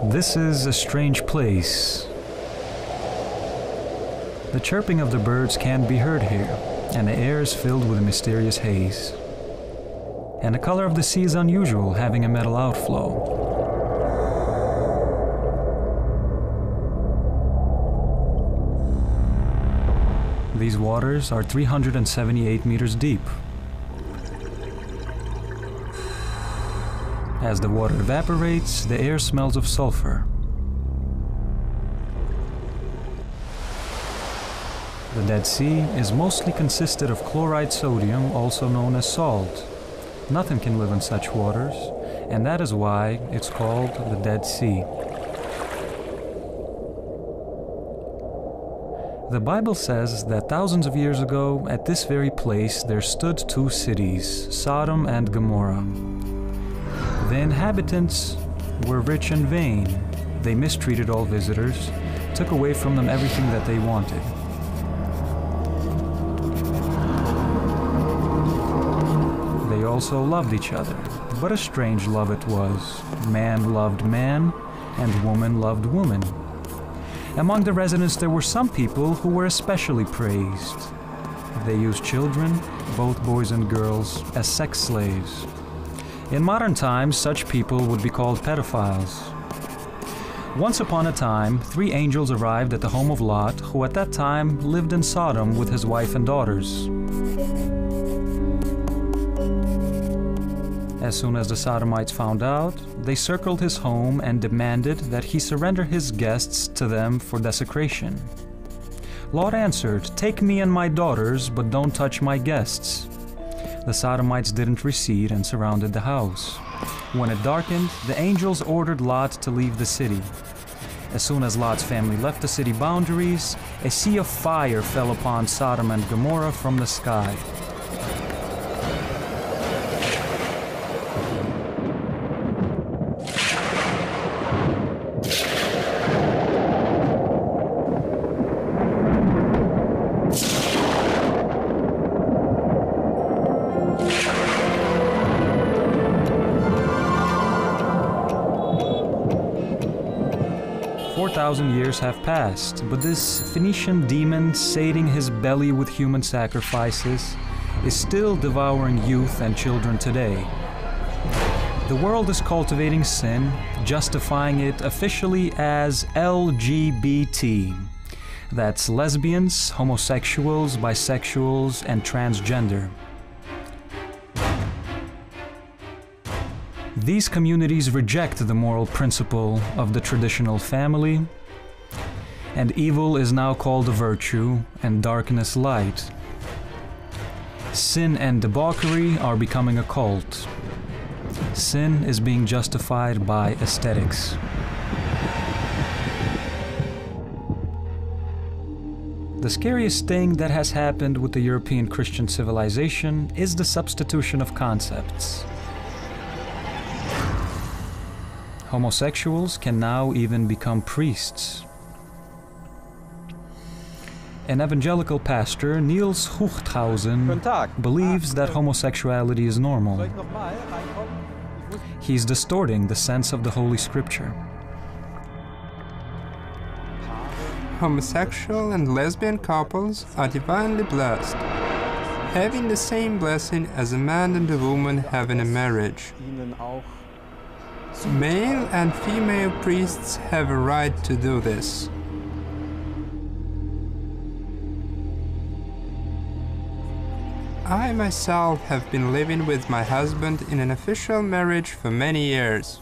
This is a strange place. The chirping of the birds can't be heard here, and the air is filled with a mysterious haze. And the color of the sea is unusual, having a metal outflow. These waters are 378 meters deep. As the water evaporates, the air smells of sulfur. The Dead Sea is mostly consisted of chloride sodium, also known as salt. Nothing can live in such waters, and that is why it's called the Dead Sea. The Bible says that thousands of years ago, at this very place, there stood two cities, Sodom and Gomorrah. The inhabitants were rich and vain. They mistreated all visitors, took away from them everything that they wanted. They also loved each other, but a strange love it was. Man loved man, and woman loved woman. Among the residents there were some people who were especially praised. They used children, both boys and girls, as sex slaves. In modern times, such people would be called pedophiles. Once upon a time, 3 angels arrived at the home of Lot, who at that time lived in Sodom with his wife and daughters. As soon as the Sodomites found out, they circled his home and demanded that he surrender his guests to them for desecration. Lot answered, "Take me and my daughters, but don't touch my guests." The Sodomites didn't recede and surrounded the house. When it darkened, the angels ordered Lot to leave the city. As soon as Lot's family left the city boundaries, a sea of fire fell upon Sodom and Gomorrah from the sky. Years have passed, but this Phoenician demon, sating his belly with human sacrifices, is still devouring youth and children today. The world is cultivating sin, justifying it officially as LGBT. That's lesbians, homosexuals, bisexuals, and transgender. These communities reject the moral principle of the traditional family, and evil is now called a virtue, and darkness light. Sin and debauchery are becoming a cult. Sin is being justified by aesthetics. The scariest thing that has happened with the European Christian civilization is the substitution of concepts. Homosexuals can now even become priests. An evangelical pastor, Niels Huchthausen, believes that homosexuality is normal. He's distorting the sense of the Holy Scripture. Homosexual and lesbian couples are divinely blessed, having the same blessing as a man and a woman have in a marriage. Male and female priests have a right to do this. I myself have been living with my husband in an official marriage for many years.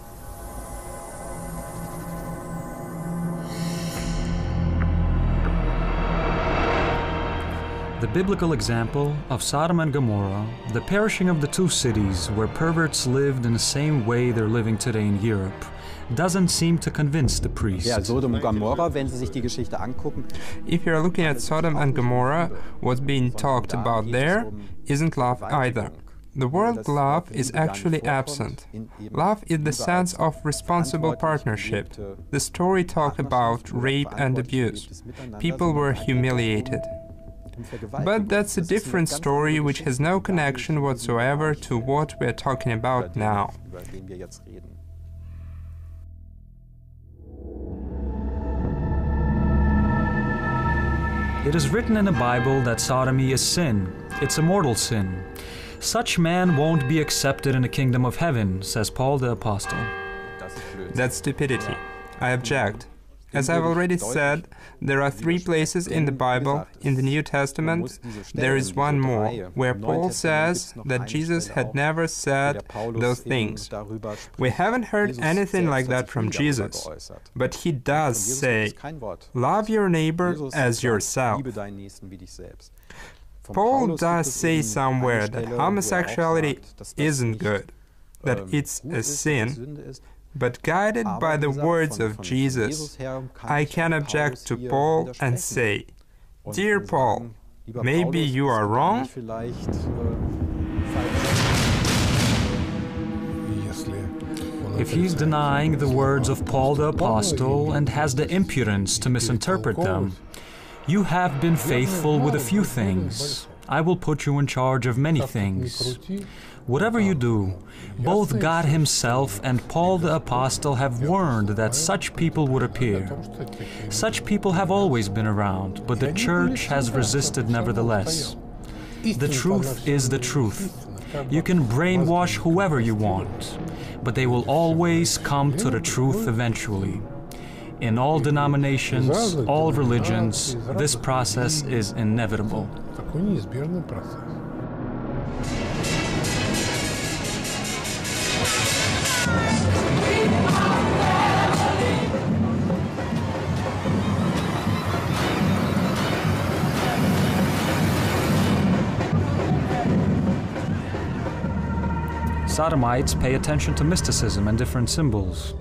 The biblical example of Sodom and Gomorrah, the perishing of the two cities where perverts lived in the same way they're living today in Europe, doesn't seem to convince the priest. Ja, Sodom und Gomorrah, wenn Sie sich die Geschichte angucken. If you're looking at Sodom and Gomorrah, what's being talked about there isn't love either. The word love is actually absent. Love is the sense of responsible partnership. The story talked about rape and abuse. People were humiliated. But that's a different story which has no connection whatsoever to what we're talking about now. It is written in the Bible that sodomy is sin. It's a mortal sin. Such man won't be accepted in the kingdom of heaven, says Paul the Apostle. That's stupidity. I object. As I've already said, there are 3 places in the Bible, in the New Testament. There is one more, where Paul says that Jesus had never said those things. We haven't heard anything like that from Jesus, but he does say, love your neighbor as yourself. Paul does say somewhere that homosexuality isn't good, that it's a sin. But guided by the words of Jesus, I can object to Paul and say, Dear Paul, maybe you are wrong? If he's denying the words of Paul the Apostle and has the impudence to misinterpret them, you have been faithful with a few things. I will put you in charge of many things. Whatever you do, both God Himself and Paul the Apostle have warned that such people would appear. Such people have always been around, but the Church has resisted nevertheless. The truth is the truth. You can brainwash whoever you want, but they will always come to the truth eventually. In all denominations, all religions, this process is inevitable. Sodomites pay attention to mysticism and different symbols.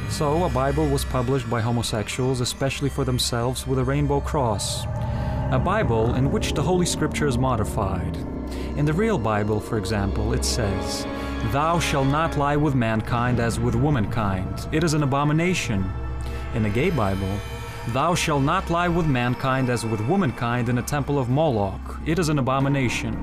So, a Bible was published by homosexuals, especially for themselves, with a rainbow cross. A Bible in which the Holy Scripture is modified. In the real Bible, for example, it says, Thou shalt not lie with mankind as with womankind. It is an abomination. In the gay Bible, Thou shalt not lie with mankind as with womankind in the temple of Moloch. It is an abomination.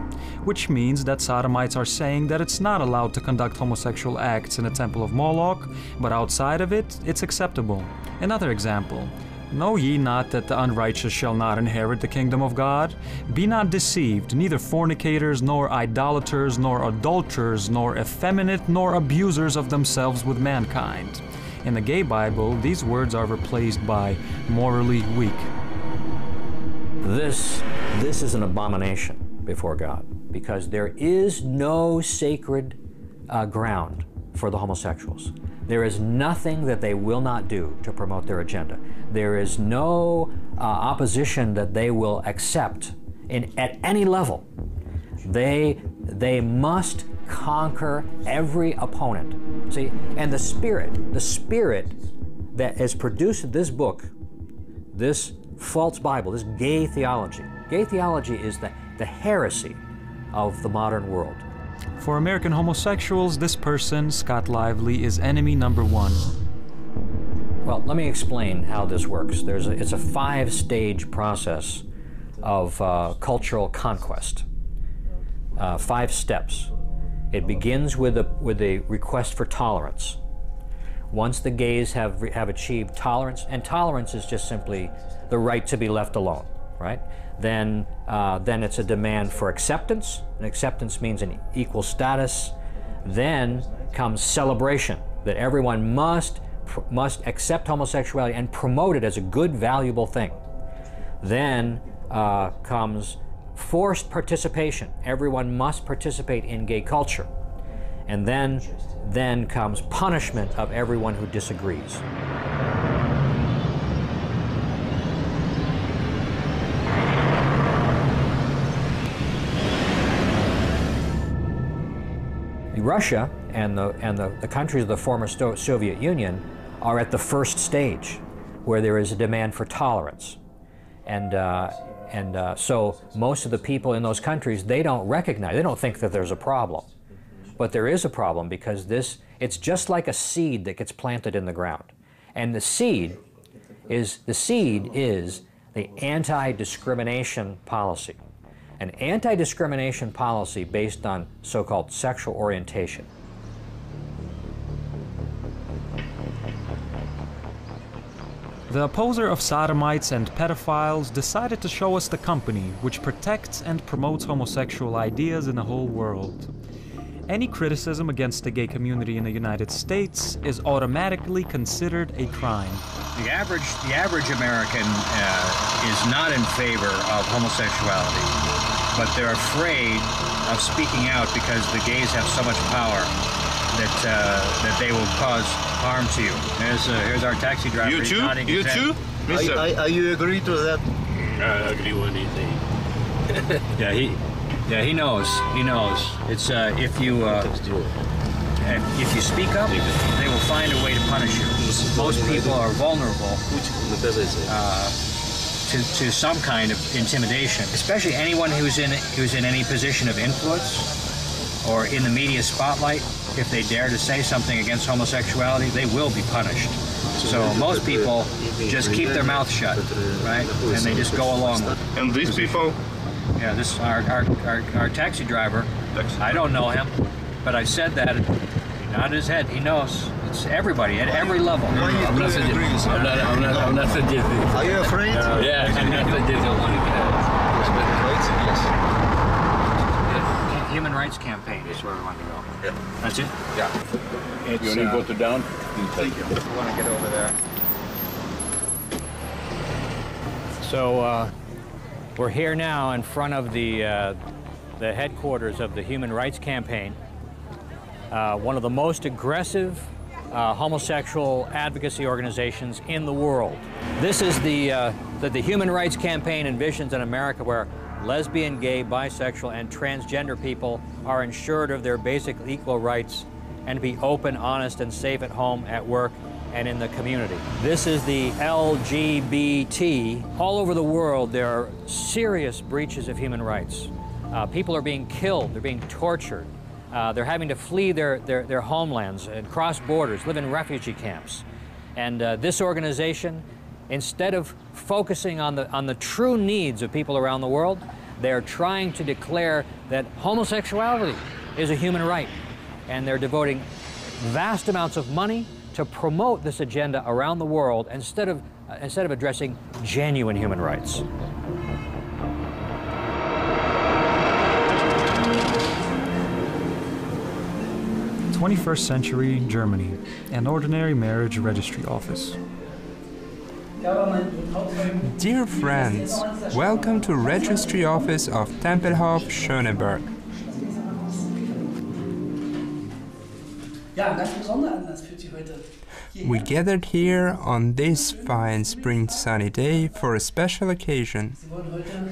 Which means that Sodomites are saying that it's not allowed to conduct homosexual acts in the temple of Moloch, but outside of it, it's acceptable. Another example. Know ye not that the unrighteous shall not inherit the kingdom of God? Be not deceived, neither fornicators, nor idolaters, nor adulterers, nor effeminate, nor abusers of themselves with mankind. In the gay Bible, these words are replaced by morally weak. This is an abomination before God, because there is no sacred ground for the homosexuals. There is nothing that they will not do to promote their agenda. There is no opposition that they will accept at any level. They must conquer every opponent. See, and the spirit that has produced this book, this false Bible, this gay theology. Gay theology is the heresy of the modern world. For American homosexuals, this person, Scott Lively, is enemy number 1. Well, let me explain how this works. It's a 5-stage process of cultural conquest. 5 steps. It begins with a request for tolerance. Once the gays have achieved tolerance, and tolerance is just simply the right to be left alone, right? Then it's a demand for acceptance, and acceptance means an equal status. Then comes celebration, that everyone must accept homosexuality and promote it as a good, valuable thing. Then comes forced participation. Everyone must participate in gay culture. And then comes punishment of everyone who disagrees. Russia and the countries of the former Soviet Union are at the first stage, where there is a demand for tolerance. So most of the people in those countries, they don't think that there's a problem. But there is a problem, because it's just like a seed that gets planted in the ground. And the seed is the anti-discrimination policy. An anti-discrimination policy based on so-called sexual orientation. The opposer of sodomites and pedophiles decided to show us the company which protects and promotes homosexual ideas in the whole world. Any criticism against the gay community in the United States is automatically considered a crime. The average American is not in favor of homosexuality, but they're afraid of speaking out because the gays have so much power that they will cause harm to you. Here's our taxi driver. You too? You too? Mister? Are you agree to that? I agree with anything. Yeah, he knows. He knows. It's if you speak up, they will find a way to punish you. Most people are vulnerable to some kind of intimidation, especially anyone who's in any position of influence or in the media spotlight. If they dare to say something against homosexuality, they will be punished. So most people just keep their mouth shut, right? And they just go along with it. And these people? Yeah, this our taxi driver. I don't know him, but I said that. He nodded his head. He knows. It's everybody at every level. I'm not suggesting. Are you afraid? Yeah, I'm not suggesting. Human rights campaign is where we want to go. Yeah. That's it? Yeah. It's, You want to go to down? Thank you. We want to get over there. So we're here now in front of the headquarters of the Human Rights Campaign, one of the most aggressive homosexual advocacy organizations in the world. This is the Human Rights Campaign envisions an America where lesbian, gay, bisexual, and transgender people are ensured of their basic equal rights and to be open, honest, and safe at home, at work, and in the community. This is the LGBT. All over the world, there are serious breaches of human rights. People are being killed, they're being tortured, they're having to flee their homelands and cross borders, live in refugee camps. And this organization, instead of focusing on the true needs of people around the world, they're trying to declare that homosexuality is a human right. And they're devoting vast amounts of money to promote this agenda around the world instead of addressing genuine human rights. '21st century Germany, an ordinary marriage registry office. Dear friends, welcome to Registry Office of Tempelhof, Schöneberg. We gathered here on this fine spring sunny day for a special occasion.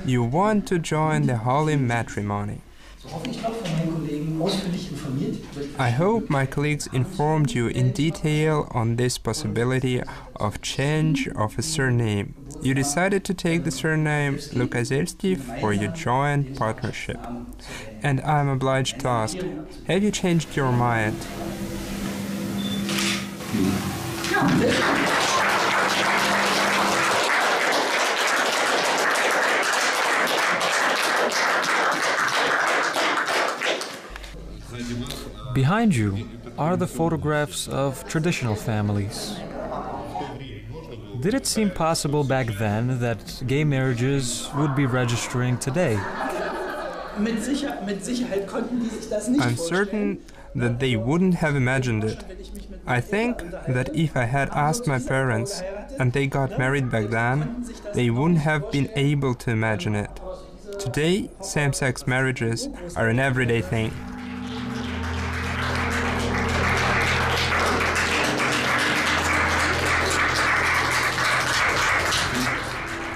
You want to join the holy matrimony. I hope my colleagues informed you in detail on this possibility of change of a surname. You decided to take the surname Lukaselski for your joint partnership. And I'm obliged to ask, have you changed your mind? Behind you are the photographs of traditional families. Did it seem possible back then that gay marriages would be registering today? I'm certain that they wouldn't have imagined it. I think that if I had asked my parents and they got married back then, they wouldn't have been able to imagine it. Today, same-sex marriages are an everyday thing.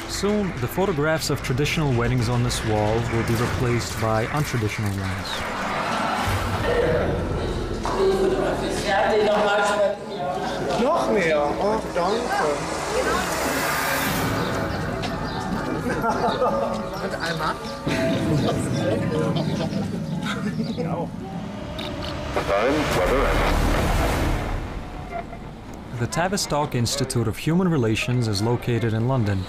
Soon, the photographs of traditional weddings on this wall will be replaced by untraditional ones. Noch mehr. Oh, danke. Und einmal? The Tavistock Institute of Human Relations is located in London.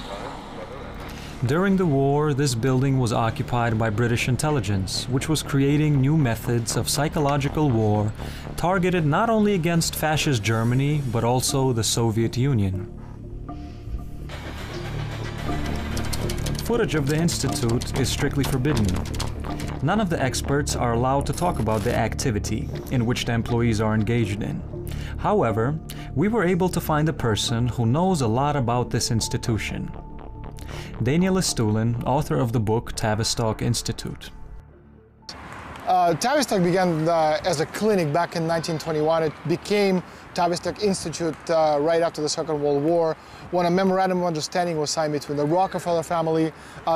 During the war, this building was occupied by British intelligence, which was creating new methods of psychological war targeted not only against fascist Germany, but also the Soviet Union. footage of the Institute is strictly forbidden. None of the experts are allowed to talk about the activity in which the employees are engaged in. However, we were able to find a person who knows a lot about this institution. Daniel Stulin, author of the book Tavistock Institute. Tavistock began as a clinic back in 1921. It became Tavistock Institute right after the Second World War, when a memorandum of understanding was signed between the Rockefeller family,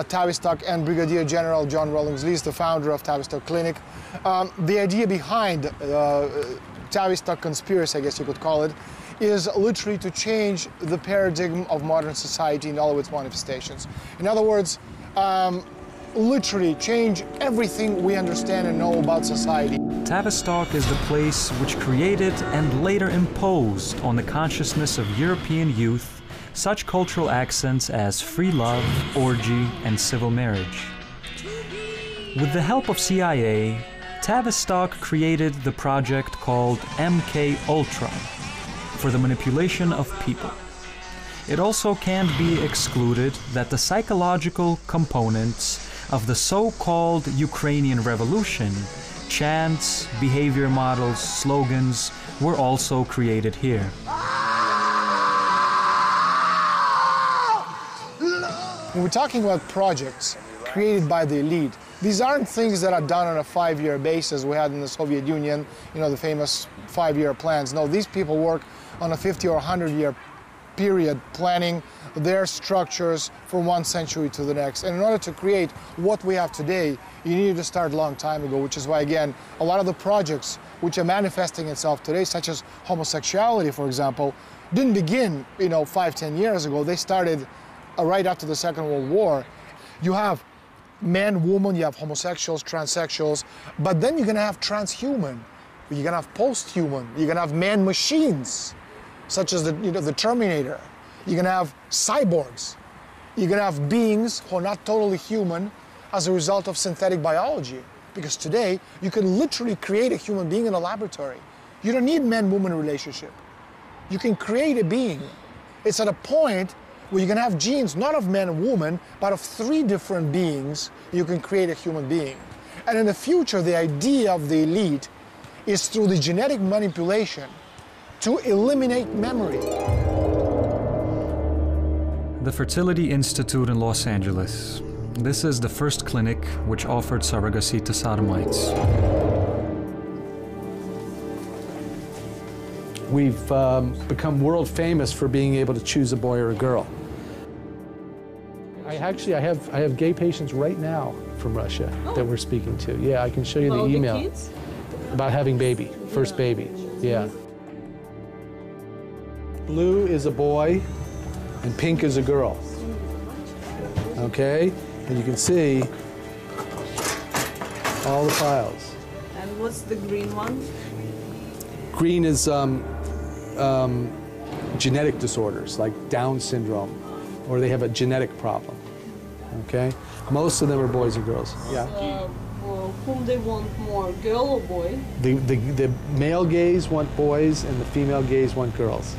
Tavistock, and Brigadier General John Rawlings Lees, the founder of Tavistock Clinic. The idea behind Tavistock conspiracy, I guess you could call it, is literally to change the paradigm of modern society in all of its manifestations. In other words, literally change everything we understand and know about society. Tavistock is the place which created and later imposed on the consciousness of European youth such cultural accents as free love, orgy, and civil marriage. With the help of CIA, Tavistock created the project called MK Ultra for the manipulation of people. It also can't be excluded that the psychological components of the so-called Ukrainian Revolution, chants, behavior models, slogans, were also created here. When we're talking about projects created by the elite, these aren't things that are done on a 5-year basis we had in the Soviet Union, you know, the famous 5-year plans. No, these people work on a 50 or 100-year period planning their structures from one century to the next. And in order to create what we have today, you needed to start a long time ago, which is why, again, a lot of the projects which are manifesting itself today, such as homosexuality, for example, didn't begin, 5-10 years ago. They started right after the Second World War. You have man, woman, you have homosexuals, transsexuals, but then you're gonna have transhuman, you're gonna have post-human, you're gonna have man-machines, such as the Terminator. You're gonna have cyborgs. You're gonna have beings who are not totally human as a result of synthetic biology. Because today, you can literally create a human being in a laboratory. You don't need man-woman relationship. You can create a being. It's at a point where you're gonna have genes, not of man and woman, but of 3 different beings, you can create a human being. And in the future, the idea of the elite is through the genetic manipulation to eliminate memory. The Fertility Institute in Los Angeles. This is the first clinic which offered surrogacy to sodomites. We've become world famous for being able to choose a boy or a girl. I have gay patients right now from Russia that we're speaking to. Yeah, I can show you the email. The kids? About having baby, first baby, yeah. Blue is a boy and pink is a girl. Okay, and you can see all the files. And what's the green one? Green is genetic disorders like Down syndrome, or they have a genetic problem. Okay, most of them are boys and girls. Yeah. Whom they want more, girl or boy? The male gays want boys and the female gays want girls.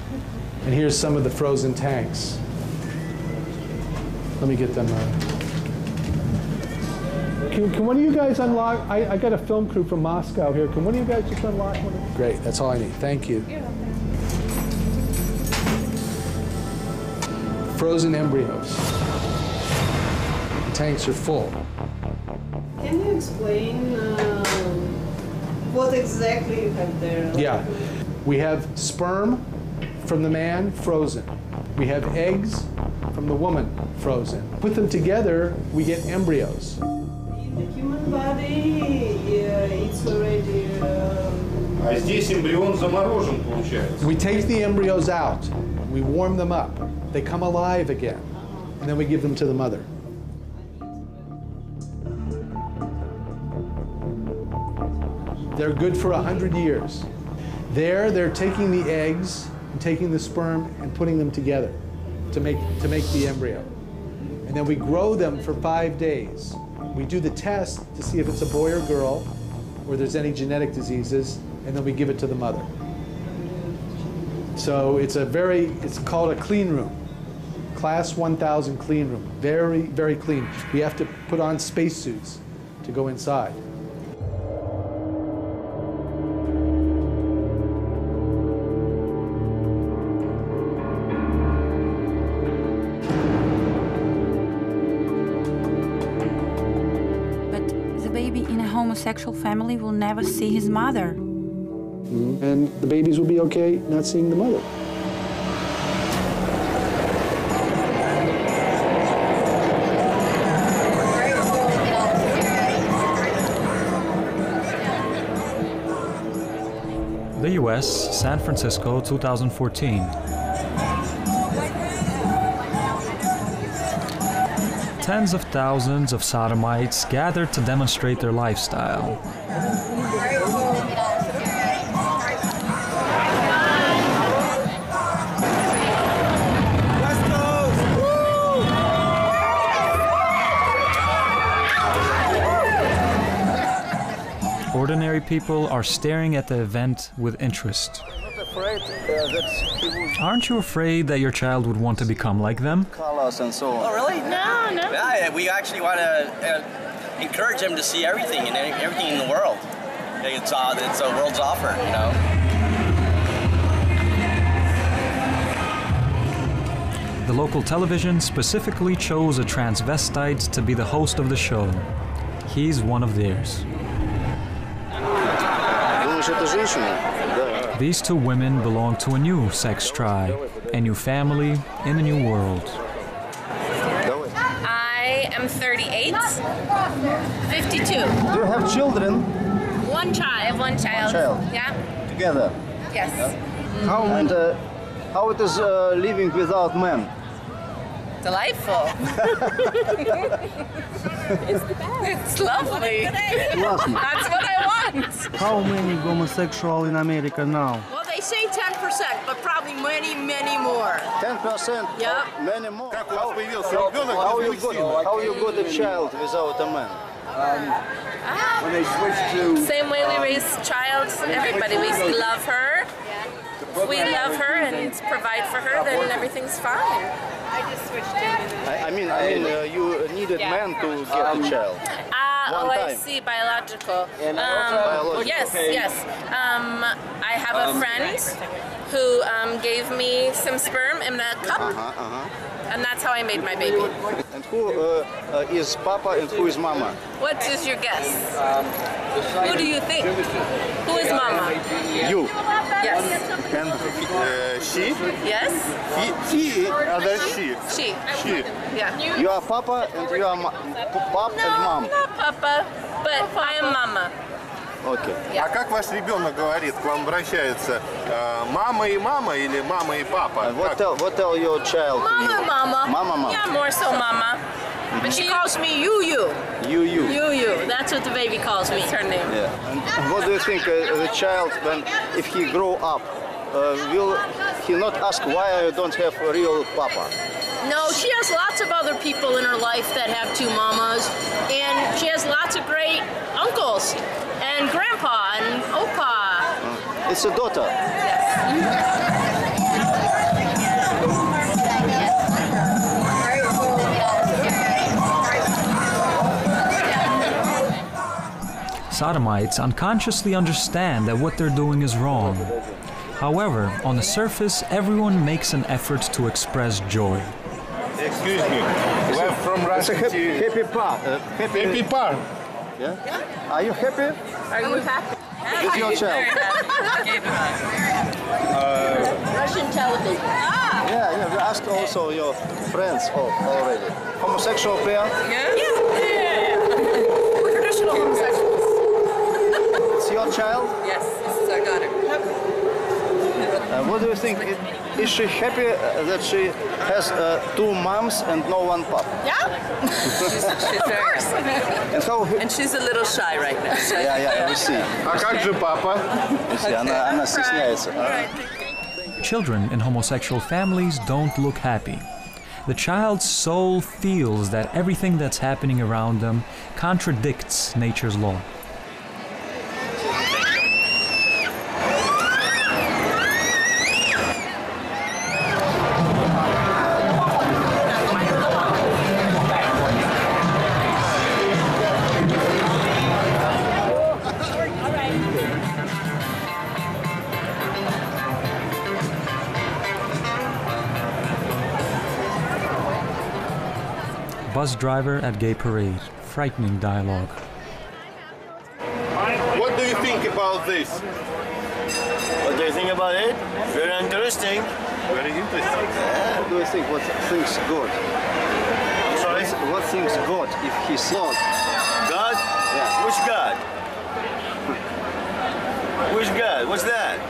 And here's some of the frozen tanks. Let me get them. Can one of you guys unlock? I got a film crew from Moscow here. Can one of you guys just unlock one? Great, that's all I need. Thank you. Frozen embryos. The tanks are full. Can you explain what exactly you have there? Yeah, we have sperm from the man, frozen. We have eggs from the woman, frozen. Put them together, we get embryos. In the human body, it's already... А здесь эмбрион заморожен, получается. We take the embryos out, we warm them up, they come alive again, and then we give them to the mother. They're good for 100 years. There, they're taking the eggs and taking the sperm and putting them together to make the embryo. And then we grow them for 5 days. We do the test to see if it's a boy or girl, or there's any genetic diseases, and then we give it to the mother. So it's called a clean room. class 1000 clean room. Very, very clean. We have to put on spacesuits to go inside. But the baby in a homosexual family will never see his mother. And the babies will be okay not seeing the mother. The US, San Francisco, 2014. Tens of thousands of sodomites gathered to demonstrate their lifestyle. Ordinary people are staring at the event with interest. Aren't you afraid that your child would want to become like them? Colors and so on. Oh, really? No, no. Yeah, we actually want to encourage them to see everything and everything in the world. It's a world's offer, you know. The local television specifically chose a transvestite to be the host of the show. He's one of theirs. These two women belong to a new sex tribe, a new family in a new world. I am 38, 52. Do you have children? One child. I have one child. Yeah. Together? Yes. How it is living without men? Delightful. It's lovely. That's what I want. How many homosexuals in America now? Well, they say 10%, but probably many, many more. 10%? Yep. Many more. How you got a child without a man? When they switch to... Same way we raise child, everybody. We love her. If we love her and provide for her, then everything's fine. I just switched to... I mean, you needed man to get a child. I see, biological. Yes, yes. I have a friend who gave me some sperm in a cup, and that's how I made my baby. And who is Papa and who is Mama? What is your guess? Who do you think? Who is Mama? You. Yes. And she? Yes. He, other she. She. She. Yeah. You are Papa and you are Pop and Mom. No, not Papa, but I am Mama. Okay. А как ваш ребенок говорит, к вам обращается? Мама и мама или мама и папа? What tell your child? Mama, Mama. Mama. Yeah, more so Mama. But she calls me You. You. That's what the baby calls me. It's her name. Yeah. And what do you think the child, if he grow up, will he not ask why I don't have a real Papa? No, she has lots of other people in her life that have two mamas, and she has lots of great uncles and grandpa and opa. It's a daughter. Sodomites unconsciously understand that what they're doing is wrong. However, on the surface, everyone makes an effort to express joy. Excuse me, we're from Russia. Happy part. Happy part. Yeah? Are you happy? Are you happy? With your child? Russian television. Yeah, we asked also your friends already. Homosexual pair? Yeah. We're traditional homosexuals. It's your child? Yes, this is our daughter. What do you think? Is she happy that she has two moms and no one pop? Yeah. She's very And she's a little shy right now. Yeah, we see. А как же папа? Она стесняется. Children in homosexual families don't look happy. The child's soul feels that everything that's happening around them contradicts nature's law. Bus driver at gay parade. Frightening dialogue. What do you think about this? What do you think about it? Very interesting. Very interesting. What do you think? What thinks God? Sorry? What thinks God if he's God? God? Yeah. Which God? Which God? What's that?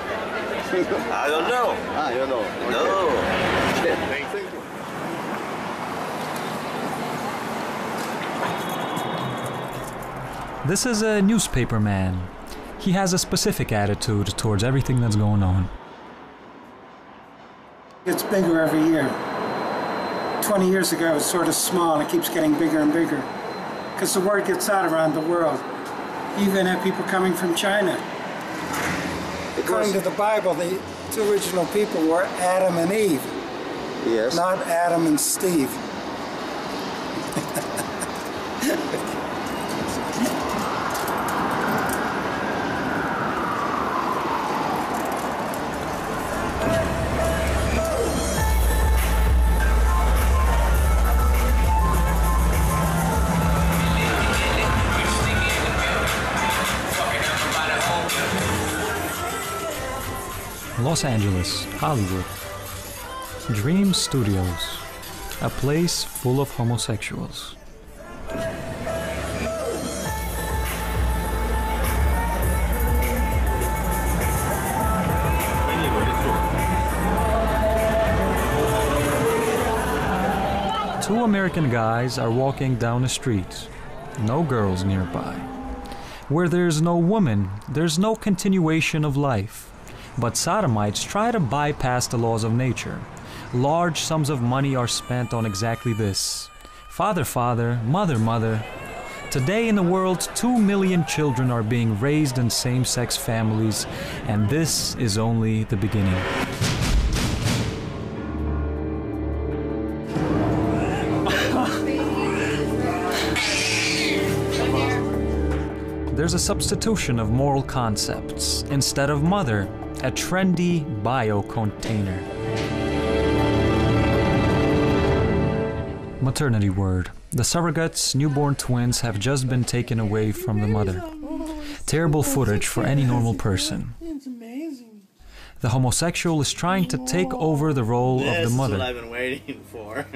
I don't know. Ah, you know. Okay. No. Thank you. This is a newspaper man. He has a specific attitude towards everything that's going on. It's bigger every year. 20 years ago it was sort of small and it keeps getting bigger and bigger. Because the word gets out around the world. You even have people coming from China. According to the Bible, the two original people were Adam and Eve. Yes. Not Adam and Steve. Los Angeles, Hollywood. Dream Studios, a place full of homosexuals. Two American guys are walking down a street. No girls nearby. Where there's no woman, there's no continuation of life. But sodomites try to bypass the laws of nature. Large sums of money are spent on exactly this. Father, father, mother, mother. Today in the world, 2 million children are being raised in same-sex families, and this is only the beginning. There's a substitution of moral concepts. Instead of mother, a trendy bio-container. Maternity ward. The surrogates' newborn twins have just been taken away from the mother. Terrible footage for any normal person. It's amazing. The homosexual is trying to take over the role of the mother. This is what I've been waiting for.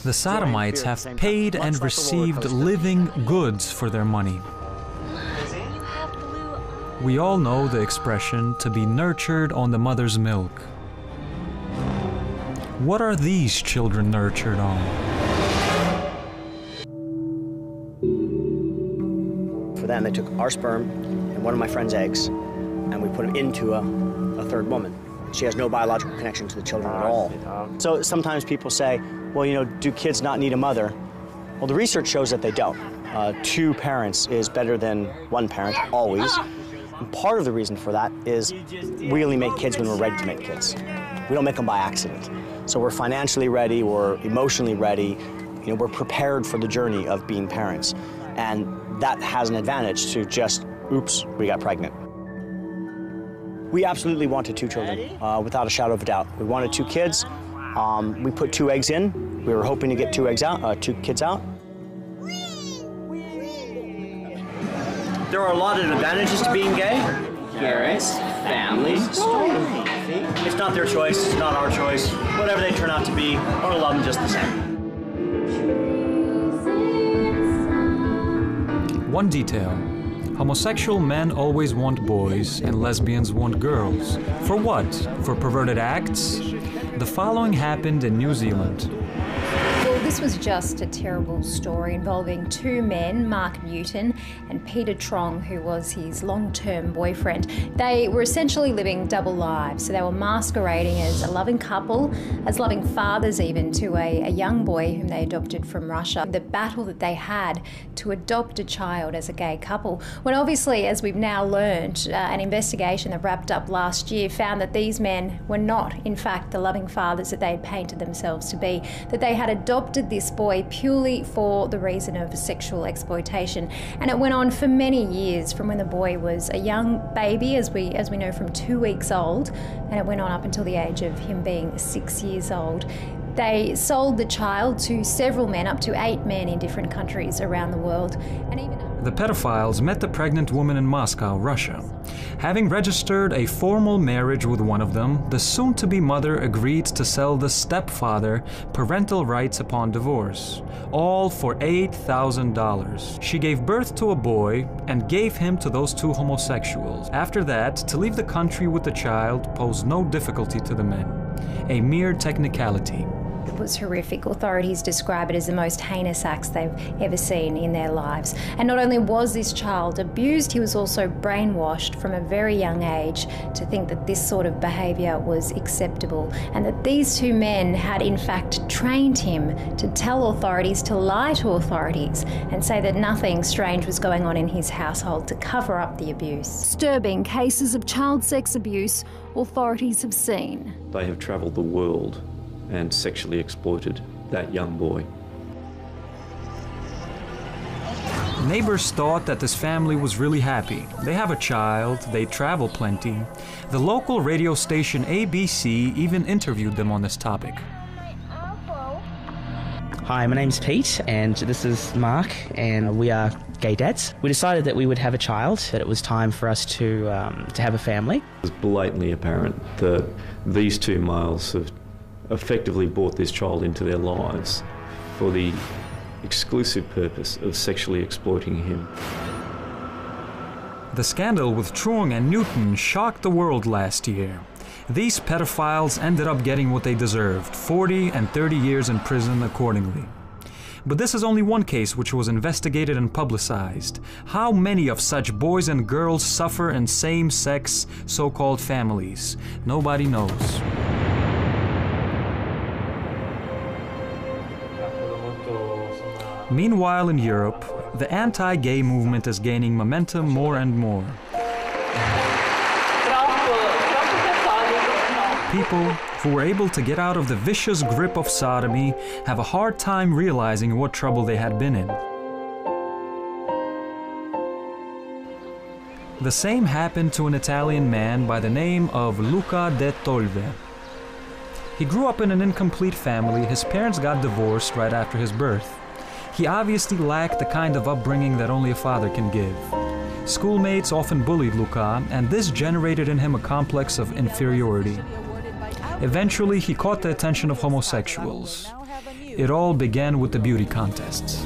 The sodomites have paid and received living goods for their money. We all know the expression, to be nurtured on the mother's milk. What are these children nurtured on? For them, they took our sperm and one of my friend's eggs, and we put them into a third woman. She has no biological connection to the children at all. So sometimes people say, well, you know, do kids not need a mother? Well, the research shows that they don't. 2 parents is better than 1 parent, always. And part of the reason for that is we only make kids when we're ready to make kids. We don't make them by accident. So we're financially ready, we're emotionally ready, you know, we're prepared for the journey of being parents. And that has an advantage to just, oops, we got pregnant. We absolutely wanted 2 children, without a shadow of a doubt. We wanted 2 kids. We put 2 eggs in. We were hoping to get 2 eggs out, 2 kids out. There are a lot of advantages to being gay. Parents, families, it's not their choice, it's not our choice. Whatever they turn out to be, we're gonna love them just the same. One detail. Homosexual men always want boys and lesbians want girls. For what? For perverted acts? The following happened in New Zealand. Well, this was just a terrible story involving 2 men, Mark Newton and Peter Trong, who was his long-term boyfriend. They were essentially living double lives. So they were masquerading as a loving couple, as loving fathers even, to a young boy whom they adopted from Russia. The battle that they had to adopt a child as a gay couple, when obviously, as we've now learned, an investigation that wrapped up last year found that these men were not, in fact, the loving fathers that they had painted themselves to be, that they had adopted this boy purely for the reason of sexual exploitation. And it went on for many years, from when the boy was a young baby, as we know, from 2 weeks old, and it went on up until the age of him being 6 years old. They sold the child to several men, up to 8 men in different countries around the world, and even... The pedophiles met the pregnant woman in Moscow, Russia. Having registered a formal marriage with one of them, the soon-to-be mother agreed to sell the stepfather parental rights upon divorce, all for $8,000. She gave birth to a boy and gave him to those two homosexuals. After that, to leave the country with the child posed no difficulty to the men, a mere technicality. It was horrific. Authorities describe it as the most heinous acts they've ever seen in their lives. And not only was this child abused, he was also brainwashed from a very young age to think that this sort of behaviour was acceptable, and that these two men had in fact trained him to tell authorities, to lie to authorities, and say that nothing strange was going on in his household to cover up the abuse. Disturbing cases of child sex abuse authorities have seen. They have travelled the world and sexually exploited that young boy. Neighbors thought that this family was really happy. They have a child, they travel plenty. The local radio station ABC even interviewed them on this topic. Hi, my name's Pete, and this is Mark, and we are gay dads. We decided that we would have a child, that it was time for us to have a family. It was blatantly apparent that these two males have effectively brought this child into their lives for the exclusive purpose of sexually exploiting him. The scandal with Trung and Newton shocked the world last year. These pedophiles ended up getting what they deserved, 40 and 30 years in prison accordingly. But this is only one case which was investigated and publicized. How many of such boys and girls suffer in same-sex, so-called families? Nobody knows. Meanwhile, in Europe, the anti-gay movement is gaining momentum more and more. People who were able to get out of the vicious grip of sodomy have a hard time realizing what trouble they had been in. The same happened to an Italian man by the name of Luca de Tolve. He grew up in an incomplete family. His parents got divorced right after his birth. He obviously lacked the kind of upbringing that only a father can give. Schoolmates often bullied Luca, and this generated in him a complex of inferiority. Eventually, he caught the attention of homosexuals. It all began with the beauty contests.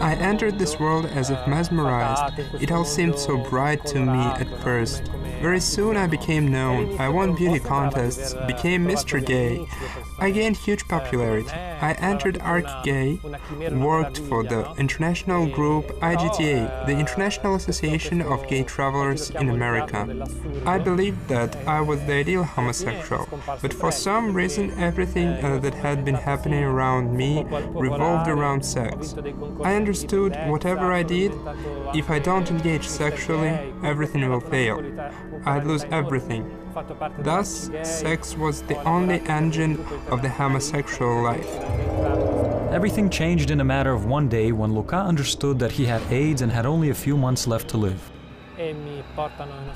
I entered this world as if mesmerized. It all seemed so bright to me at first. Very soon I became known. I won beauty contests, became Mr. Gay. I gained huge popularity. I entered Arc Gay, worked for the international group IGTA, the International Association of Gay Travelers in America. I believed that I was the ideal homosexual, but for some reason everything that had been happening around me revolved around sex. I understood whatever I did, if I don't engage sexually, everything will fail. I'd lose everything. Thus, sex was the only engine of the homosexual life. Everything changed in a matter of one day when Luca understood that he had AIDS and had only a few months left to live.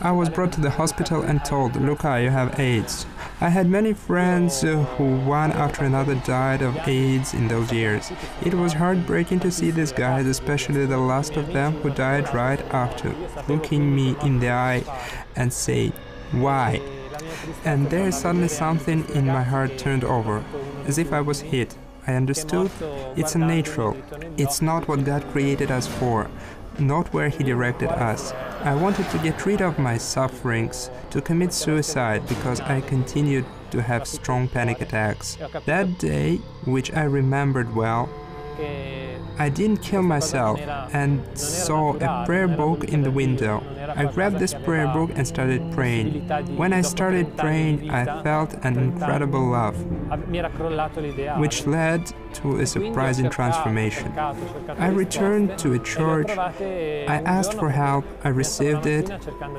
I was brought to the hospital and told, Luca, you have AIDS. I had many friends who one after another died of AIDS in those years. It was heartbreaking to see these guys, especially the last of them who died right after, looking me in the eye and say, why? And there suddenly something in my heart turned over, as if I was hit. I understood it's unnatural. It's not what God created us for, not where He directed us. I wanted to get rid of my sufferings, to commit suicide because I continued to have strong panic attacks. That day, which I remembered well, I didn't kill myself and saw a prayer book in the window. I grabbed this prayer book and started praying. When I started praying, I felt an incredible love, which led to a surprising transformation. I returned to a church. I asked for help, I received it,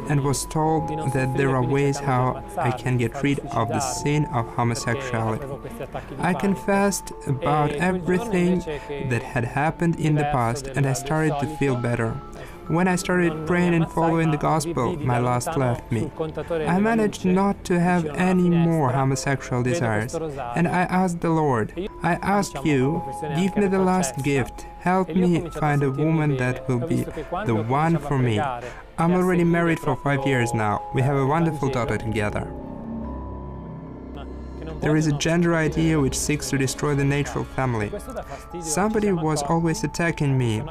and was told that there are ways how I can get rid of the sin of homosexuality. I confessed about everything that had happened in the past, and I started to feel better. When I started praying and following the gospel, my lust left me. I managed not to have any more homosexual desires, and I asked the Lord, I ask you, give me the last gift, help me find a woman that will be the one for me. I'm already married for 5 years now. We have a wonderful daughter together. There is a gender idea which seeks to destroy the natural family. Somebody was always attacking me.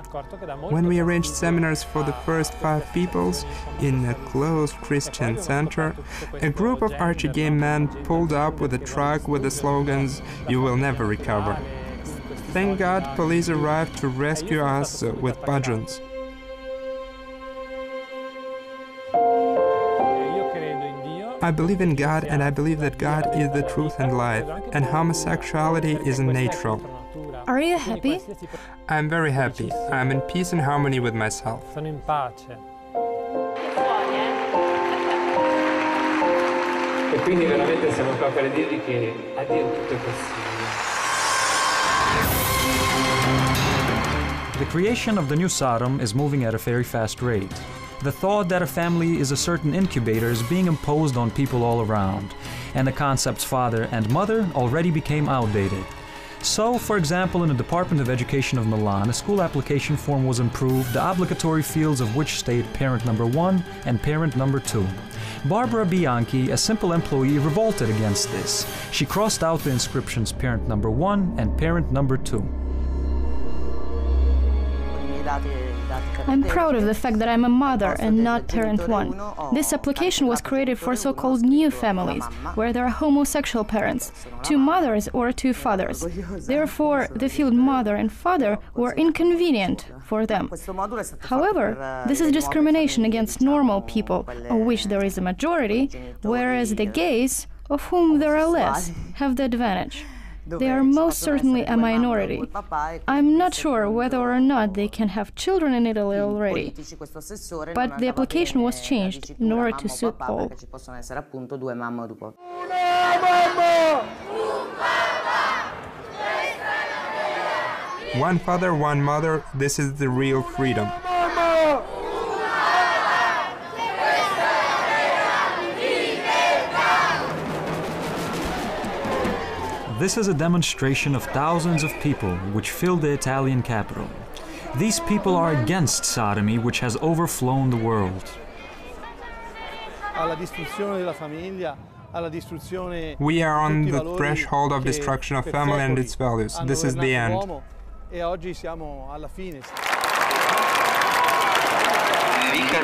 When we arranged seminars for the first 5 peoples in a closed Christian center, a group of archy-gay men pulled up with a truck with the slogans, "You will never recover." Thank God police arrived to rescue us with bludgeons. I believe in God, and I believe that God is the truth and life, and homosexuality isn't natural. Are you happy? I'm very happy. I'm in peace and harmony with myself. E quindi veramente siamo qua per dirgli che a Dio tutto è possibile. The creation of the new Sodom is moving at a very fast rate. The thought that a family is a certain incubator is being imposed on people all around, and the concepts father and mother already became outdated. So, for example, in the Department of Education of Milan, a school application form was improved, the obligatory fields of which state parent number 1 and parent number 2. Barbara Bianchi, a simple employee, revolted against this. She crossed out the inscriptions parent number 1 and parent number 2. I'm proud of the fact that I'm a mother and not parent 1. This application was created for so-called new families, where there are homosexual parents, 2 mothers or 2 fathers. Therefore, the field mother and father were inconvenient for them. However, this is discrimination against normal people, of which there is a majority, whereas the gays, of whom there are less, have the advantage. They are most certainly a minority. I'm not sure whether or not they can have children in Italy already, but the application was changed in order to suit all. One father, one mother, this is the real freedom. This is a demonstration of thousands of people which filled the Italian capital. These people are against sodomy, which has overflown the world. We are on the threshold of destruction of family and its values. This is the end. Benedicat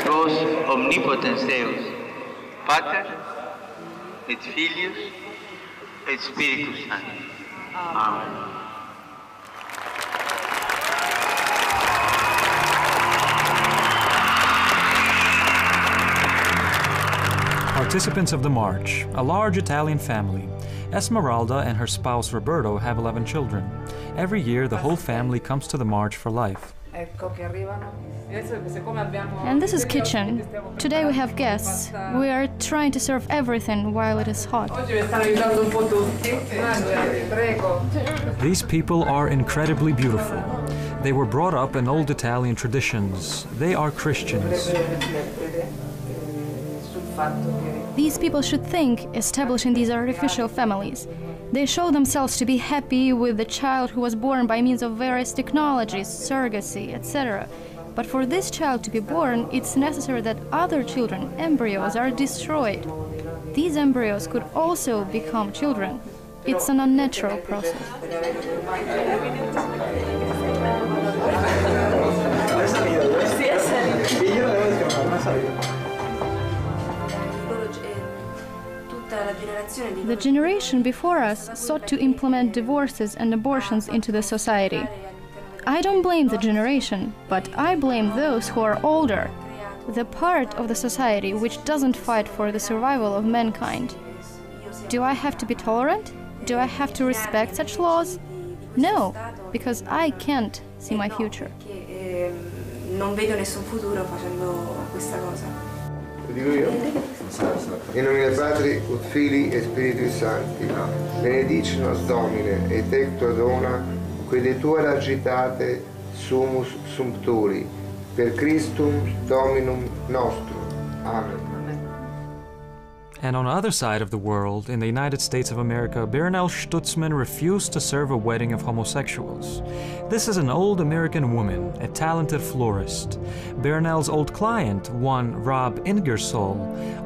vos omnipotens Deus, Pater et Filius et Spiritus Sanctus. Amen. Participants of the march, a large Italian family. Esmeralda and her spouse Roberto have 11 children. Every year, the whole family comes to the march for life. And this is kitchen. Today we have guests. We are trying to serve everything while it is hot. These people are incredibly beautiful. They were brought up in old Italian traditions. They are Christians. These people should think establishing these artificial families. They show themselves to be happy with the child who was born by means of various technologies, surrogacy, etc. But for this child to be born, it's necessary that other children, embryos, are destroyed. These embryos could also become children. It's an unnatural process. The generation before us sought to implement divorces and abortions into the society. I don't blame the generation, but I blame those who are older, the part of the society which doesn't fight for the survival of mankind. Do I have to be tolerant? Do I have to respect such laws? No, because I can't see my future. Non vedo nessun futuro facendo questa cosa. Dico io. In nome del Padre, ut Filii e Spiritui Sancti, benedici nos Domine, et tectua dona, quid tua agitate sumus sumpturi, Per Christum Dominum nostrum. Amen. And on the other side of the world, in the United States of America, Bernal Stutzman refused to serve a wedding of homosexuals. This is an old American woman, a talented florist. Bernal's old client, one Rob Ingersoll,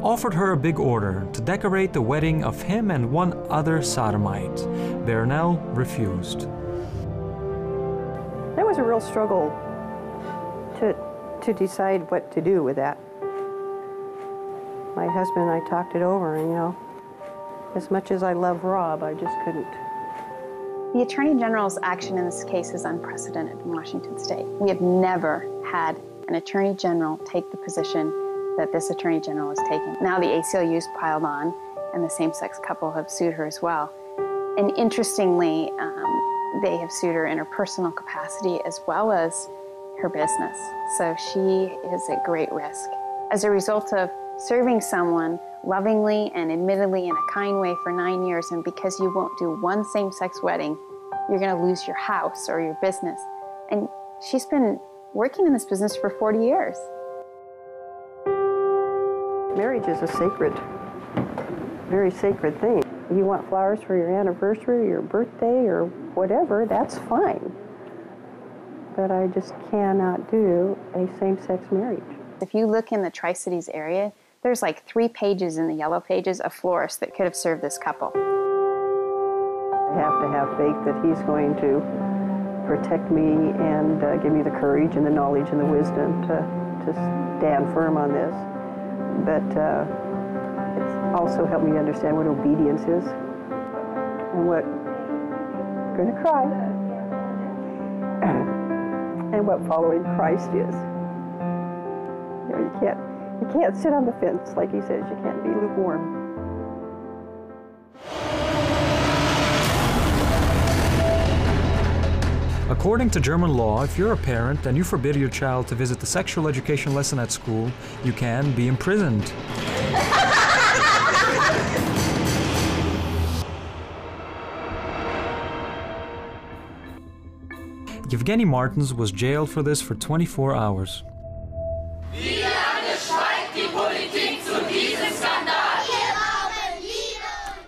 offered her a big order to decorate the wedding of him and one other sodomite. Bernal refused. That was a real struggle to decide what to do with that. My husband and I talked it over, and, you know, as much as I love Rob, I just couldn't. The Attorney General's action in this case is unprecedented in Washington State. We have never had an Attorney General take the position that this Attorney General has taken. Now the ACLU's piled on, and the same-sex couple have sued her as well. And interestingly, they have sued her in her personal capacity as well as her business. So she is at great risk. As a result of serving someone lovingly and admittedly in a kind way for 9 years, and because you won't do one same-sex wedding, you're going to lose your house or your business. And she's been working in this business for 40 years. Marriage is a sacred, very sacred thing. You want flowers for your anniversary, your birthday, or whatever, that's fine. But I just cannot do a same-sex marriage. If you look in the Tri-Cities area, there's like 3 pages in the yellow pages of florists that could have served this couple. I have to have faith that he's going to protect me and give me the courage and the knowledge and the wisdom to stand firm on this. But it's also helped me understand what obedience is and what, I'm going to cry, and what following Christ is. You know, you can't sit on the fence, like he says. You can't be lukewarm. According to German law, if you're a parent and you forbid your child to visit the sexual education lesson at school, you can be imprisoned. Yevgeny Martins was jailed for this for 24 hours.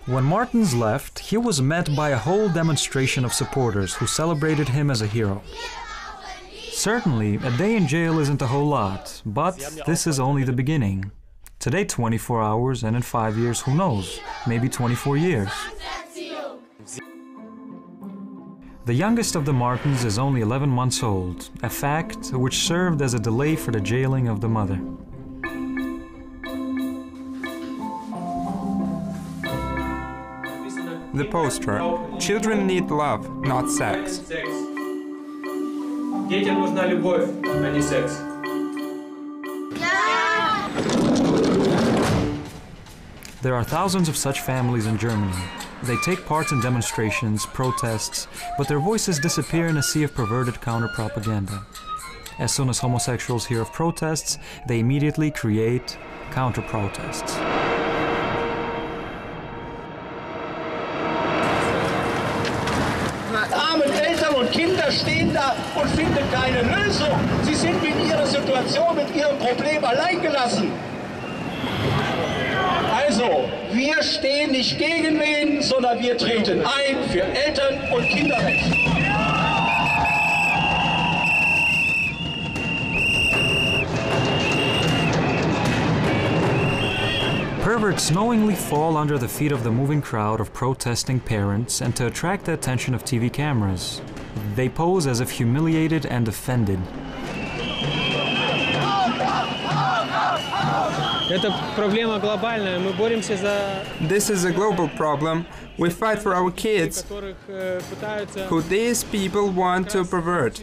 When Martins left, he was met by a whole demonstration of supporters who celebrated him as a hero. Certainly, a day in jail isn't a whole lot, but this is only the beginning. Today 24 hours, and in 5 years, who knows, maybe 24 years. The youngest of the Martins is only 11 months old, a fact which served as a delay for the jailing of the mother. The poster. Children need love, not sex. Детям нужна любовь, а не секс. There are thousands of such families in Germany. They take part in demonstrations, protests, but their voices disappear in a sea of perverted counter-propaganda. As soon as homosexuals hear of protests, they immediately create counter-protests. Arme Eltern und Kinder stehen da und finden keine Lösung. Sie sind mit ihrer Situation, mit ihrem Problem alleingelassen. Also, wir stehen nicht gegen wen, sondern wir treten ein für Eltern- und Kinderrecht. Perverts knowingly fall under the feet of the moving crowd of protesting parents and to attract the attention of TV cameras. They pose as if humiliated and offended. This is a global problem. We fight for our kids, who these people want to pervert.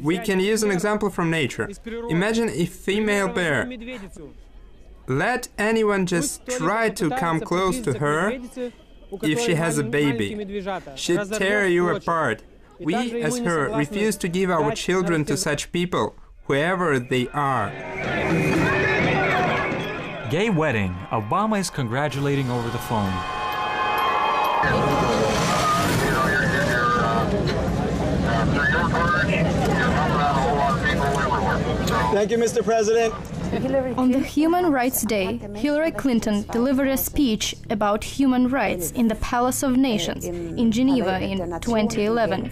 We can use an example from nature. Imagine a female bear. Let anyone just try to come close to her if she has a baby. She'd tear you apart. We, as her, refuse to give our children to such people, whoever they are. Gay wedding. Obama is congratulating over the phone. Thank you, Mr. President. On the Human Rights Day, Hillary Clinton delivered a speech about human rights in the Palace of Nations in Geneva in 2011.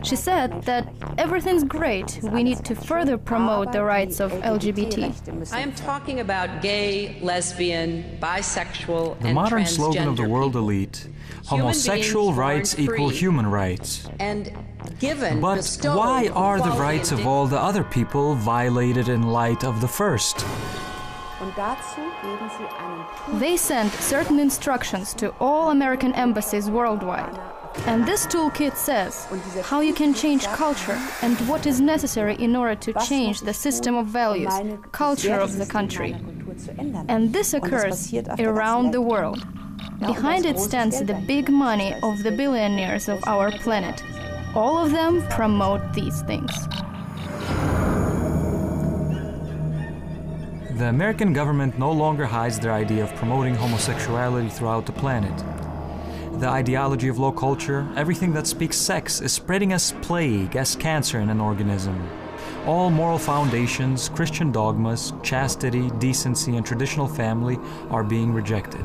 She said that everything's great, we need to further promote the rights of LGBT. I am talking about gay, lesbian, bisexual, The and modern transgender slogan of the world people. elite, homosexual rights equal human rights. And given But bestowed why are the equality rights and of all the other people violated in light of the first? They sent certain instructions to all American embassies worldwide. And this toolkit says how you can change culture and what is necessary in order to change the system of values, culture of the country. And this occurs around the world. Behind it stands the big money of the billionaires of our planet. All of them promote these things. The American government no longer hides their idea of promoting homosexuality throughout the planet. The ideology of low culture, everything that speaks sex, is spreading as plague, as cancer in an organism. All moral foundations, Christian dogmas, chastity, decency, and traditional family are being rejected.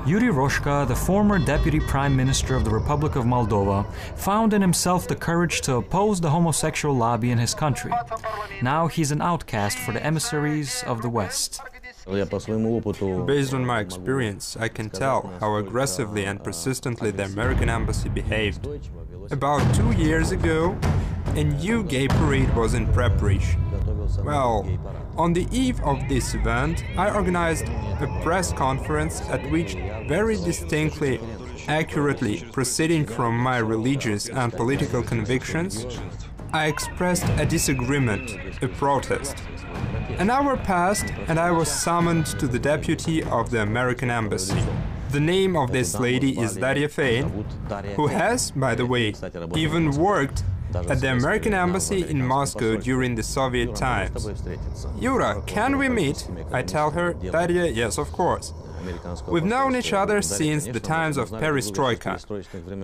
Yuri Roshka, the former Deputy Prime Minister of the Republic of Moldova, found in himself the courage to oppose the homosexual lobby in his country. Now he's an outcast for the emissaries of the West. Based on my experience, I can tell how aggressively and persistently the American embassy behaved. About 2 years ago, a new gay parade was in preparation. Well, on the eve of this event, I organized a press conference at which, very distinctly, accurately proceeding from my religious and political convictions, I expressed a disagreement, a protest. An hour passed and I was summoned to the deputy of the American embassy. The name of this lady is Daria Fein, who has, by the way, even worked at the American embassy in Moscow during the Soviet times. Yura, can we meet? I tell her. Daria, yes, of course. We've known each other since the times of perestroika.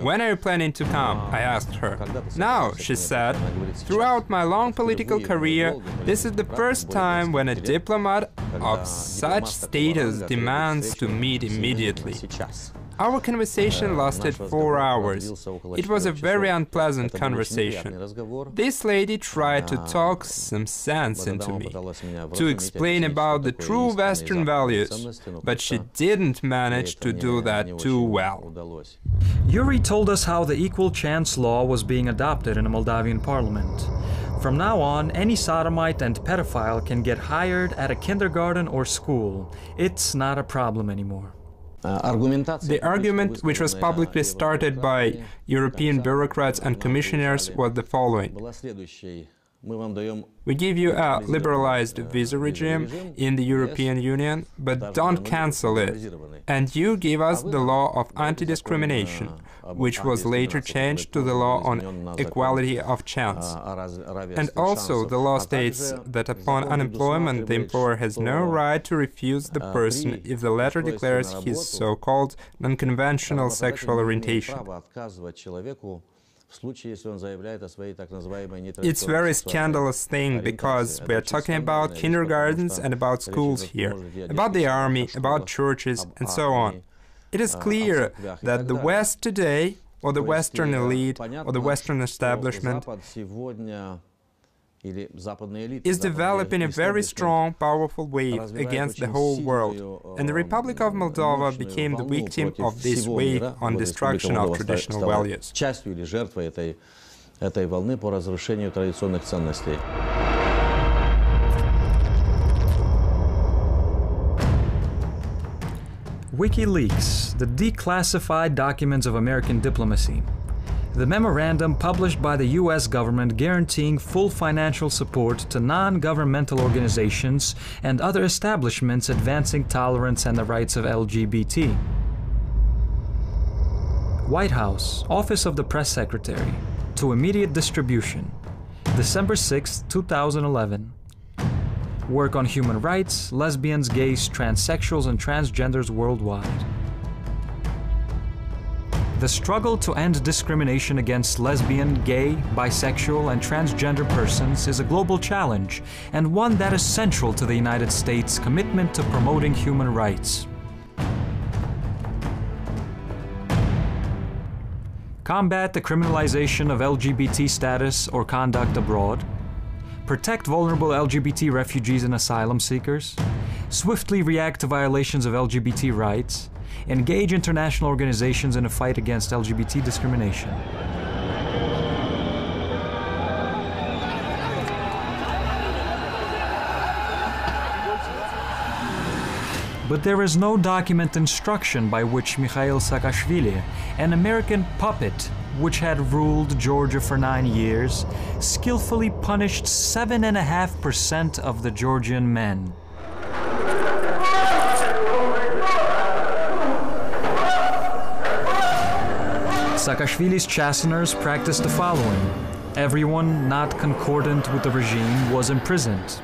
When are you planning to come? I asked her. Now, she said, throughout my long political career, this is the first time when a diplomat of such status demands to meet immediately. Our conversation lasted 4 hours. It was a very unpleasant conversation. This lady tried to talk some sense into me, to explain about the true Western values, but she didn't manage to do that too well. Yuri told us how the equal chance law was being adopted in the Moldavian parliament. From now on, any sodomite and pedophile can get hired at a kindergarten or school. It's not a problem anymore. The argument, which was publicly started by European bureaucrats and commissioners, was the following. We give you a liberalized visa regime in the European Union, but don't cancel it. And you give us the law of anti-discrimination, which was later changed to the law on equality of chance. And also the law states that upon unemployment the employer has no right to refuse the person if the latter declares his so-called non-conventional sexual orientation. It's a very scandalous thing because we are talking about kindergartens and about schools here, about the army, about churches and so on. It is clear that the West today, or the Western elite, or the Western establishment, is developing a very strong, powerful wave against the whole world, and the Republic of Moldova became the victim of this wave on destruction of traditional values. WikiLeaks, the declassified documents of American diplomacy. The memorandum published by the US government guaranteeing full financial support to non-governmental organizations and other establishments advancing tolerance and the rights of LGBT. White House, Office of the Press Secretary, to immediate distribution, December 6, 2011. Work on human rights, lesbians, gays, transsexuals, and transgenders worldwide. The struggle to end discrimination against lesbian, gay, bisexual, and transgender persons is a global challenge, and one that is central to the United States' commitment to promoting human rights. Combat the criminalization of LGBT status or conduct abroad. Protect vulnerable LGBT refugees and asylum seekers. Swiftly react to violations of LGBT rights. Engage international organizations in a fight against LGBT discrimination. But there is no document instruction by which Mikhail Saakashvili, an American puppet which had ruled Georgia for 9 years, skillfully punished 7.5% of the Georgian men. Saakashvili's chasteners practiced the following. Everyone not concordant with the regime was imprisoned.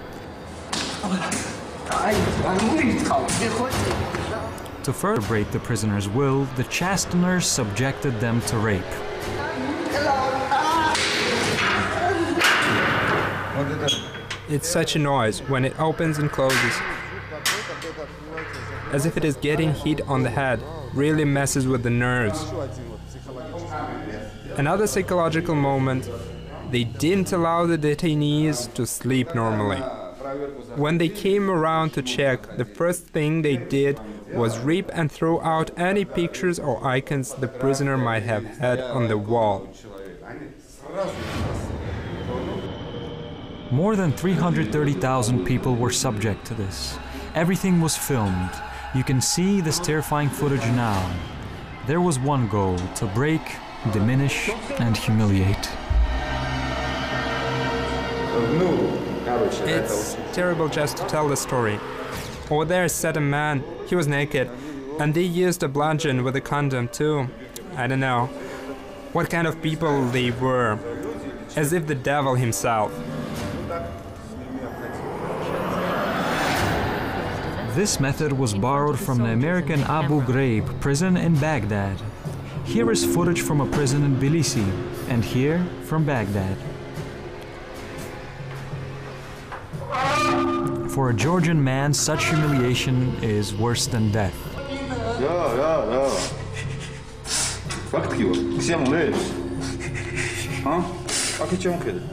To further break the prisoner's will, the chasteners subjected them to rape. It's such a noise when it opens and closes. As if it is getting hit on the head, really messes with the nerves. Another psychological moment, they didn't allow the detainees to sleep normally. When they came around to check, the first thing they did was rip and throw out any pictures or icons the prisoner might have had on the wall. More than 330,000 people were subject to this. Everything was filmed. You can see this terrifying footage now. There was one goal: to break, diminish, and humiliate. It's terrible just to tell the story. Over there sat a man, he was naked, and they used a bludgeon with a condom too. I don't know what kind of people they were, as if the devil himself. This method was borrowed from the American Abu Ghraib prison in Baghdad. Here is footage from a prison in Tbilisi, and here from Baghdad. For a Georgian man, such humiliation is worse than death.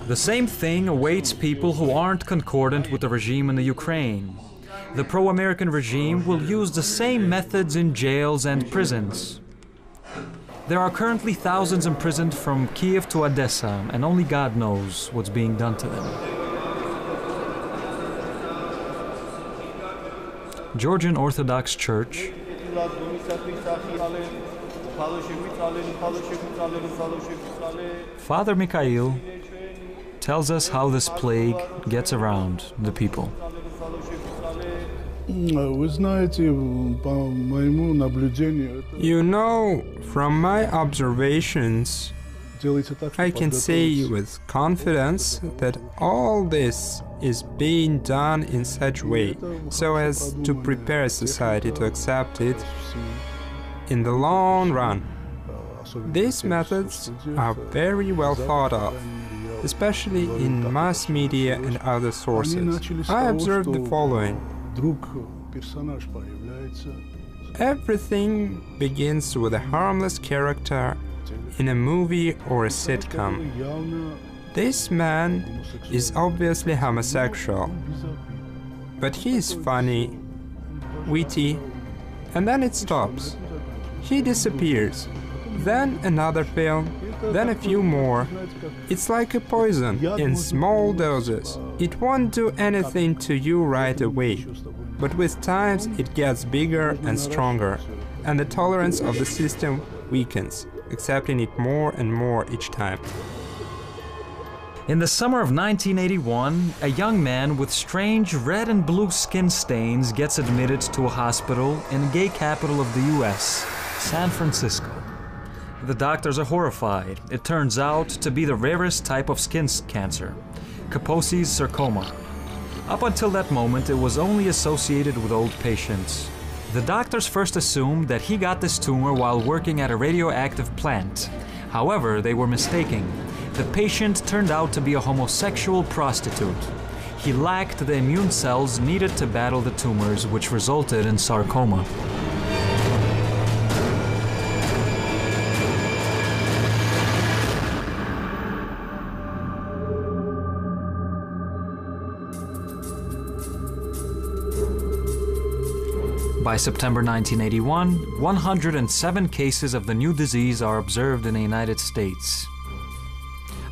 The same thing awaits people who aren't concordant with the regime in the Ukraine. The pro-American regime will use the same methods in jails and prisons. There are currently thousands imprisoned from Kiev to Odessa, and only God knows what's being done to them. Georgian Orthodox Church, Father Mikhail tells us how this plague gets around the people. You know, from my observations, I can say with confidence that all this is being done in such a way so as to prepare society to accept it in the long run. These methods are very well thought of, especially in mass media and other sources. I observed the following. Everything begins with a harmless character in a movie or a sitcom. This man is obviously homosexual, but he is funny, witty, and then it stops. He disappears. Then another film, then a few more. It's like a poison in small doses. It won't do anything to you right away, but with time it gets bigger and stronger, and the tolerance of the system weakens, accepting it more and more each time. In the summer of 1981, a young man with strange red and blue skin stains gets admitted to a hospital in the gay capital of the US, San Francisco. The doctors are horrified. It turns out to be the rarest type of skin cancer, Kaposi's sarcoma. Up until that moment, it was only associated with old patients. The doctors first assumed that he got this tumor while working at a radioactive plant. However, they were mistaken. The patient turned out to be a homosexual prostitute. He lacked the immune cells needed to battle the tumors, which resulted in sarcoma. By September 1981, 107 cases of the new disease are observed in the United States.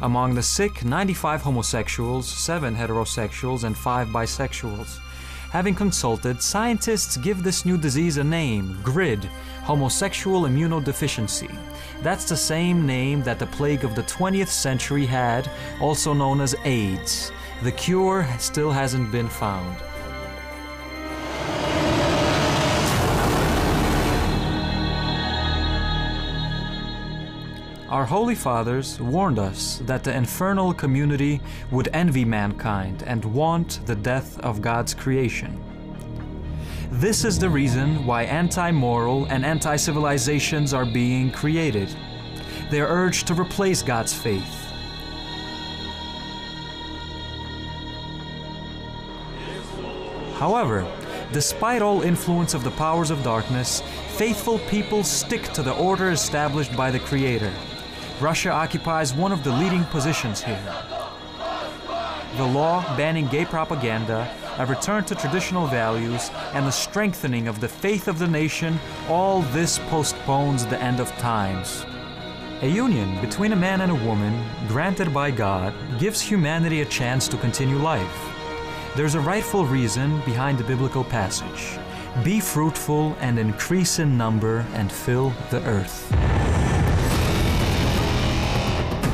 Among the sick, 95 homosexuals, 7 heterosexuals, and 5 bisexuals. Having consulted, scientists give this new disease a name, GRID, homosexual immunodeficiency. That's the same name that the plague of the 20th century had, also known as AIDS. The cure still hasn't been found. Our Holy Fathers warned us that the infernal community would envy mankind and want the death of God's creation. This is the reason why anti-moral and anti-civilizations are being created. They are urged to replace God's faith. However, despite all influence of the powers of darkness, faithful people stick to the order established by the Creator. Russia occupies one of the leading positions here. The law banning gay propaganda, a return to traditional values, and the strengthening of the faith of the nation, all this postpones the end of times. A union between a man and a woman, granted by God, gives humanity a chance to continue life. There's a rightful reason behind the biblical passage. Be fruitful and increase in number and fill the earth.